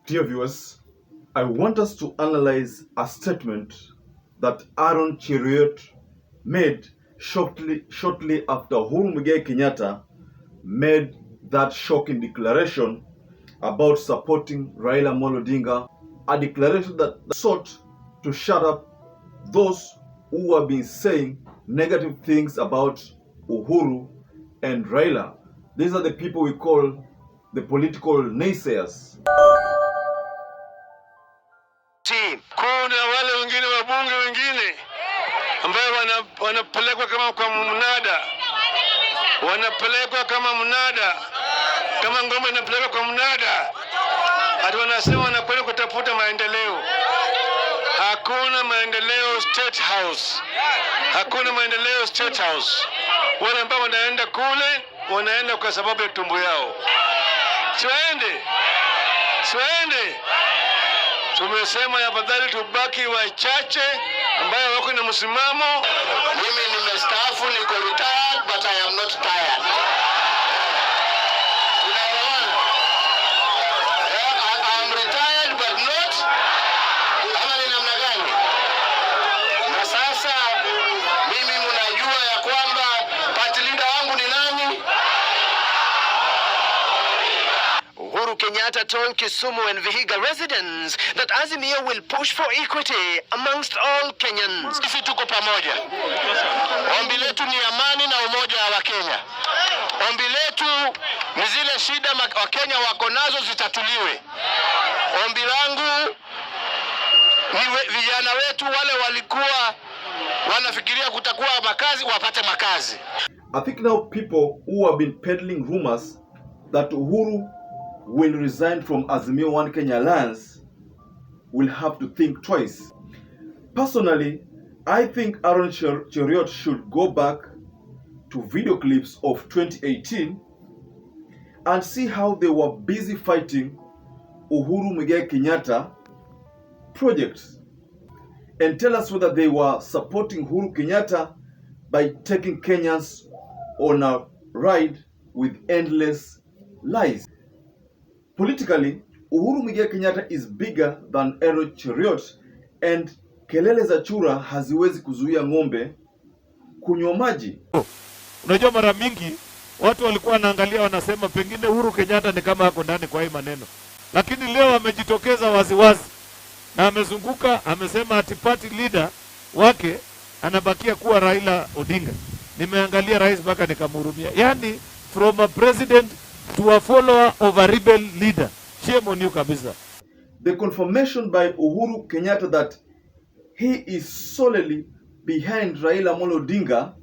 Dear viewers, I want us to analyze a statement that Aaron Cheruiyot made shortly after Uhuru Muigai Kenyatta made that shocking declaration about supporting Raila Amolo Odinga, a declaration that sought to shut up those who have been saying negative things about Uhuru and Raila. These are the people we call the political naysayers. Kuna wale wengine wabunge wengine ambao wanapelekwa kama kwa mnada, wanapelekwa kama mnada, kama ngoma inapelekwa kwa mnada, hata wanasema wanakwenda kutafuta maendeleo. Hakuna maendeleo State House, hakuna maendeleo State House. Wale ambao wanaenda kule wanaenda kwa sababu ya tumbo yao. Siwaende. Tumesema afadhali tubaki wachache ambao wako na msimamo. Mimi nimestaafu, niko retired but I am not tired. I am retired but not. Ama ni namna gani? Na sasa mimi mnajua ya kwamba party leader wangu ni nani? Uhuru Kenyatta told Kisumu and Vihiga residents that Azimio will push for equity amongst all Kenyans. Sisi tuko pamoja. Ombi letu ni amani na umoja wa Kenya. Ombi letu ni zile shida wa Kenya wako nazo zitatuliwe. Ombi langu ni vijana wetu wale walikuwa wanafikiria kutakuwa makazi wapate makazi. I think now people who have been peddling rumors that Uhuru will resign from Azimio One Kenya Alliance will have to think twice. Personally, I think Aaron Cheruiyot should go back to video clips of 2018 and see how they were busy fighting Uhuru Muigai Kenyatta projects and tell us whether they were supporting Uhuru Kenyatta by taking Kenyans on a ride with endless lies. Politically, Uhuru Muigai Kenyatta is bigger than Aaron Cheruiyot, and kelele za chura haziwezi kuzuia ng'ombe kunywa maji. Unajua mara mingi watu walikuwa wanaangalia wanasema pengine Uhuru Kenyatta ni kama hako ndani kwa hii maneno. Lakini leo amejitokeza waziwazi na amezunguka, amesema ati party leader wake anabakia kuwa Raila Odinga. Nimeangalia rais mpaka nikamhurumia. Yaani from a president to a follower of a rebel leader. Shame on you kabisa. The confirmation by Uhuru Kenyatta that he is solely behind Raila Amolo Odinga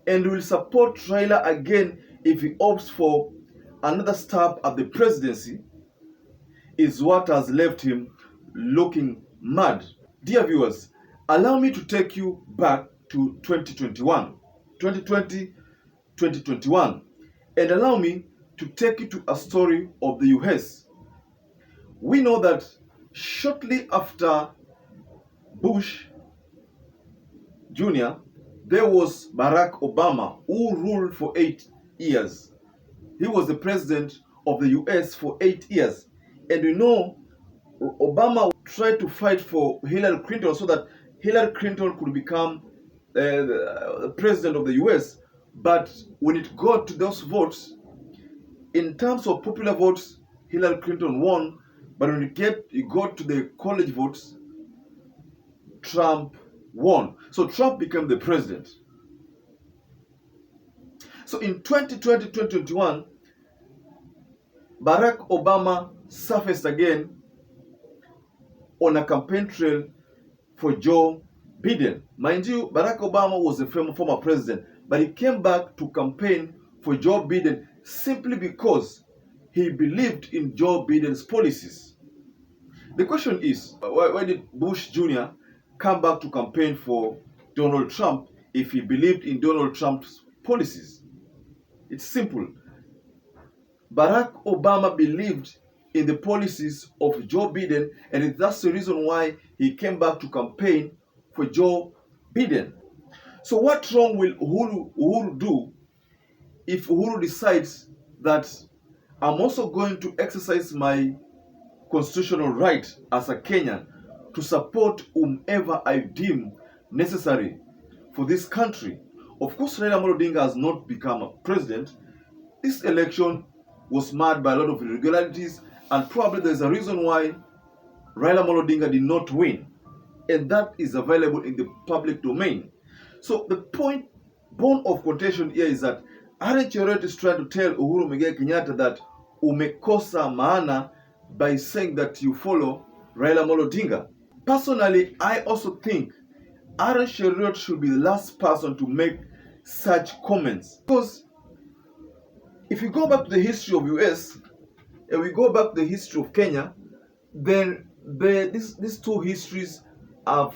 and will support Raila again if he opts for another stab at the presidency is what has left him looking mad. Dear viewers, allow me to take you back to 2020, and allow me to take you to a story of the Yues. We know that shortly after Bush Jr., there was Barack Obama, who ruled for 8 years. He was the president of the US for 8 years. And we know Obama tried to fight for Hillary Clinton so that Hillary Clinton could become the president of the US. But when it got to those votes, in terms of popular votes, Hillary Clinton won. But when it got to the college votes, Trump won. So Trump became the president. So in 2020-2021, Barack Obama surfaced again on a campaign trail for Joe Biden. Mind you, Barack Obama was a former president, but he came back to campaign for Joe Biden simply because he believed in Joe Biden's policies. The question is, why did Bush Jr. come back to campaign for Donald Trump if he believed in Donald Trump's policies? It's simple. Barack Obama believed in the policies of Joe Biden, and that's the reason why he came back to campaign for Joe Biden. So what wrong will Uhuru do if Uhuru decides that I'm also going to exercise my constitutional right as a Kenyan to support whomever I deem necessary for this country. Of course, Raila Amolo Odinga has not become a president. This election was marred by a lot of irregularities, and probably there's a reason why Raila Amolo Odinga did not win, and that is available in the public domain. So the point, bone of contention here is that Aaron Cheruyot is trying to tell Uhuru Muigai Kenyatta that umekosa maana by saying that you follow Raila Amolo Odinga. Personally, I also think Aaron Cheruyot should be the last person to make such comments, because if you go back to the history of US and we go back to the history of Kenya, then these two histories have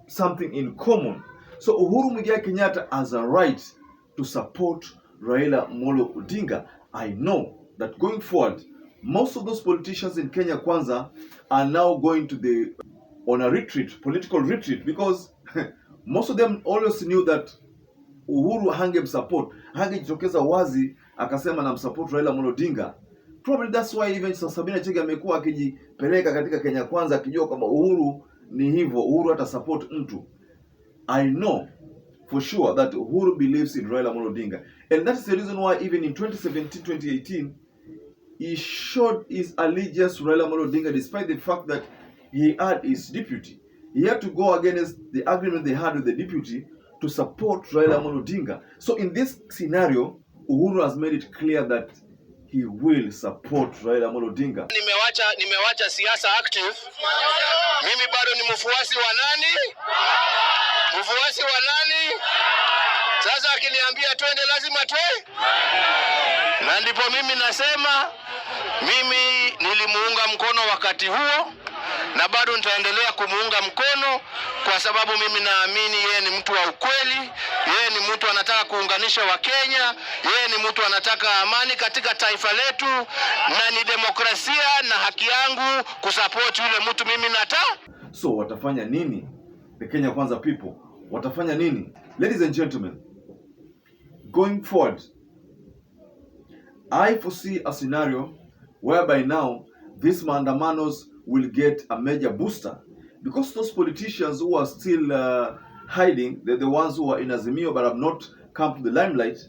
something in common. So Uhuru Muigai Kenyatta has a right to support Raila Amolo Odinga. I know that going forward, most of those politicians in Kenya Kwanza are now going to on a retreat, political retreat, because most of them always knew that Uhuru hangejitokeza wazi akasema na msupport Raila Amolo Odinga. Probably that's why even Sabina Chege amekuwa akijipeleka katika Kenya Kwanza akijua kwamba Uhuru ni hivyo, Uhuru hata support mtu. I know for sure that Uhuru believes in Raila Amolo Odinga, and that's the reason why even in 2017-2018 he showed his allegiance to Raila Amolo Odinga, despite the fact that he had his deputy. He had to go against the agreement they had with the deputy to support Raila Amolo Odinga. So in this scenario, Uhuru has made it clear that he will support Raila Amolo Odinga. Nimewacha siasa active. Mimi bado ni mfuasi wa nani? Mfuasi wa nani? Sasa akiniambia twende lazima twende. Na ndipo mimi nasema mimi nilimuunga mkono wakati huo na bado nitaendelea kumuunga mkono, kwa sababu mimi naamini yeye ni mtu wa ukweli, yeye ni mtu anataka kuunganisha Wakenya, yeye ni mtu anataka amani katika taifa letu, na ni demokrasia na haki yangu kusupport yule mtu mimi So watafanya nini? The Kenya Kwanza people watafanya nini? Ladies and gentlemen, going forward, I foresee a scenario whereby now these maandamanos will get a major booster, because those politicians who are still hiding, they're the ones who are in Azimio but have not come to the limelight.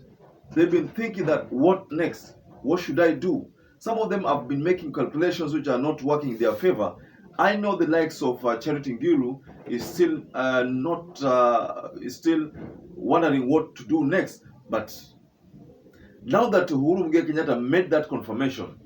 They've been thinking that, what next? What should I do? Some of them have been making calculations which are not working in their favor. I know the likes of Charity Ngilu is still still wondering what to do next. But now that Uhuru Muigai Kenyatta made that confirmation,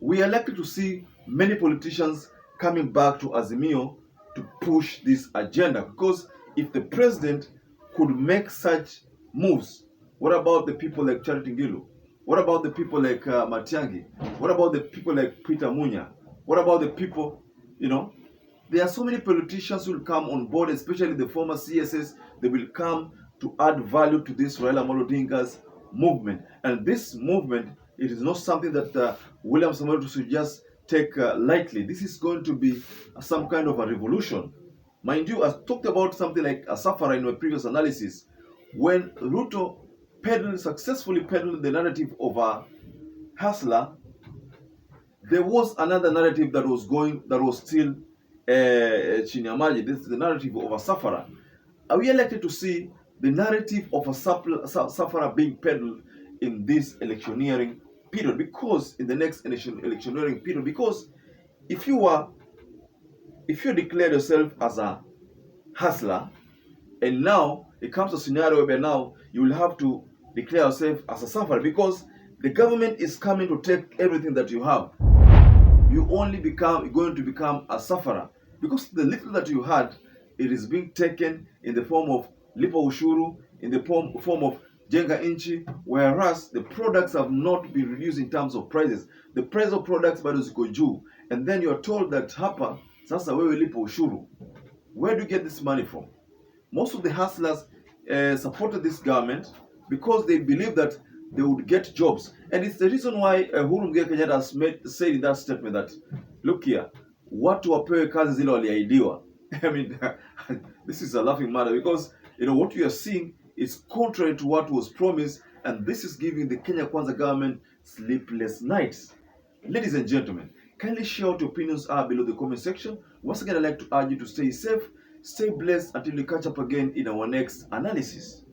we are likely to see many politicians coming back to Azimio to push this agenda. Because if the president could make such moves, what about the people like Charity Ngilu? What about the people like Matiangi? What about the people like Peter Munya? What about the people, there are so many politicians who will come on board, especially the former CSS. They will come to add value to this Raila Amolo Odinga's movement. And this movement, it is not something that William Samoei should just take lightly. This is going to be some kind of a revolution. Mind you, I talked about something like a safari in my previous analysis. When Ruto successfully peddled the narrative of a hustler, there was another narrative that was still Chinyamaji. This is the narrative of a sufferer. Are we elected to see the narrative of a sufferer being peddled in this electioneering period? Because in the next electioneering period, because if you declare yourself as a hustler, and now it comes to a scenario where now you will have to declare yourself as a sufferer, because the government is coming to take everything that you have. You only going to become a sufferer, because the little that you had, it is being taken in the form of lipa ushuru, in the form of jenga inchi, whereas the products have not been reduced in terms of prices. The price of products bado ziko juu, and then you are told that hapa sasa wewe lipa ushuru. Where do you get this money from? Most of the hustlers supported this government because they believe that they would get jobs, and it's the reason why Uhuru Muigai Kenyatta has said in that statement that, look here, watu wapewe kazi zile waliahidiwa. I mean, this is a laughing matter, because what we are seeing is contrary to what was promised, and this is giving the Kenya Kwanza government sleepless nights. Ladies and gentlemen, Kindly share what your opinions are below the comment section. Once again, I'd like to urge you to stay safe, stay blessed until we catch up again in our next analysis.